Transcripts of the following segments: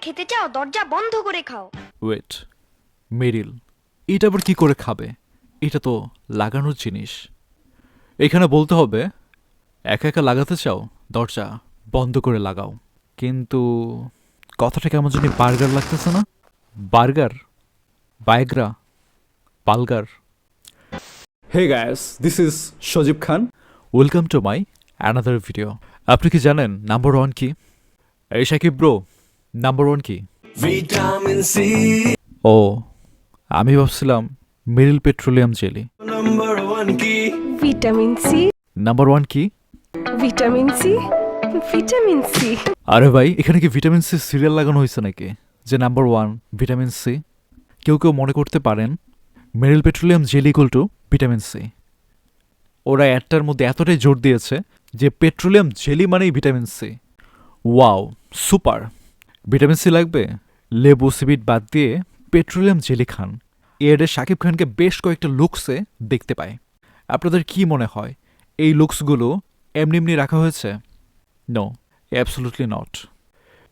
খেতে চাও দরজা বন্ধ করে খাও। ওয়েট, মেরিল এটা আবার কি করে খাবে? এটা তো লাগানোর জিনিস। এখানে বলতে হবে একা একা লাগাতে চাও দরজা বন্ধ করে লাগাও। কিন্তু কথাটা কেমন জানি বার্গার লাগতেছে না? বার্গার, বায়গ্রা, বালগার। Hey guys, this is Shajib Khan. Welcome to my another video. আপনি কি জানেন নাম্বার ওয়ান কি? এই সাকিব ব্রো, নাম্বার ওয়ান কি? Vitamin C, ও, আমি ভাবছিলাম Meril petroleum jelly. number one key. Vitamin C, number one কি? Vitamin C, vitamin C. আরে ভাই, এখানে কি ভিটামিন সি সিরিয়াল লাগানো হয়েছে নাকি যে নাম্বার ওয়ান ভিটামিন সি? কেউ কেউ মনে করতে পারেন Meril petroleum gel equal to vitamin C. ওরা অ্যাডটার মধ্যে এতটাই জোর দিয়েছে যে পেট্রোলিয়াম জেলি মানেই vitamin C. Wow, super! Vitamin C লাগবে? লেবু সিবিট বাদ দিয়ে পেট্রোলিয়াম জেলি খান। এই অ্যাডে শাকিব খানকে বেশ কয়েকটা লুকসে দেখতে পায়। আপনাদের কি মনে হয় এই লুকসগুলো এমনি এমনি রাখা হয়েছে? No, absolutely not.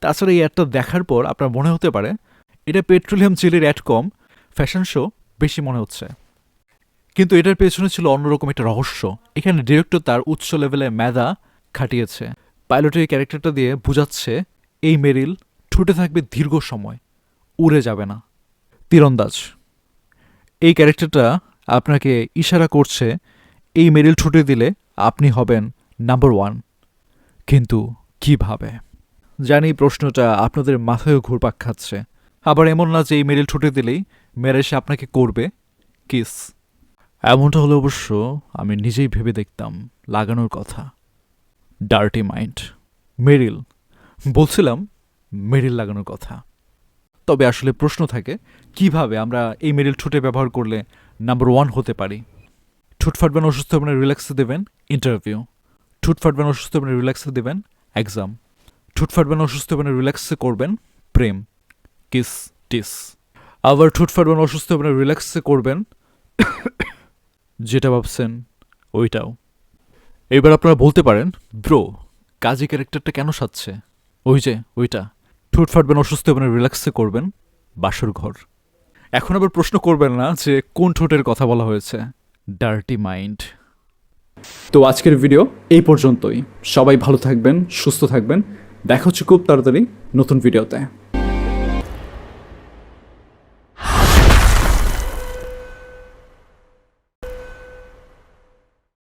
তাছাড়া এই অ্যাডটা দেখার পর আপনার মনে হতে পারে এটা পেট্রোলিয়াম জেলির অ্যাড কম, ফ্যাশন শো বেশি মনে হচ্ছে। কিন্তু এটার পেছনে ছিল অন্যরকম একটা রহস্য। এখানে ডিরেক্টর তার উচ্চ লেভেলের মেধা খাটিয়েছে। পাইলটের ক্যারেক্টারটা দিয়ে বোঝাচ্ছে এই মেরিল ছুটে থাকবে দীর্ঘ সময়, উড়ে যাবে না। তীরন্দাজ এই ক্যারেক্টারটা আপনাকে ইশারা করছে এই মেরিল ছুটে দিলে আপনি হবেন নাম্বার ওয়ান। কিন্তু কিভাবে? জানি প্রশ্নটা আপনাদের মাথায়ও ঘুরপাক খাচ্ছে। আবার এমন না যে এই মেরিল ছুটে দিলেই মেরে সে আপনাকে করবে কিস। এমনটা হলে অবশ্য আমি নিজেই ভেবে দেখতাম লাগানোর কথা। Dirty mind. মেরিল বলছিলাম, মেরিল লাগানোর কথা। তবে আসলে প্রশ্ন থাকে কিভাবে আমরা এই মেরিল ঠোঁটে ব্যবহার করলে নাম্বার ওয়ান হতে পারি। ঠোঁট ফাটবেন, অসুস্থ হবেন, রিল্যাক্সে দেবেন ইন্টারভিউ। ঠোঁট ফাটবেন, অসুস্থ হবেন, রিল্যাক্সে দেবেন এক্সাম। ঠোঁট ফাটবেন, অসুস্থ হবেন, রিল্যাক্সে করবেন প্রেম, কিস টিস। আবার ঠোঁট ফাটবেন, অসুস্থ হবেন, রিল্যাক্সে করবেন যেটা ভাবছেন ওইটাও। এবার আপনারা বলতে পারেন, ব্রো কাজী ক্যারেক্টারটা কেন সাজছে? ওই যে ওইটা, ঠোঁট ফাটবেন, অসুস্থ হবেন, রিল্যাক্সে করবেন বাসর ঘর। এখন আবার প্রশ্ন করবেন না যে কোন ঠোঁটের কথা বলা হয়েছে। Dirty mind. তো আজকের ভিডিও এই পর্যন্তই। সবাই ভালো থাকবেন, সুস্থ থাকবেন। দেখা হচ্ছে খুব তাড়াতাড়ি নতুন ভিডিওতে।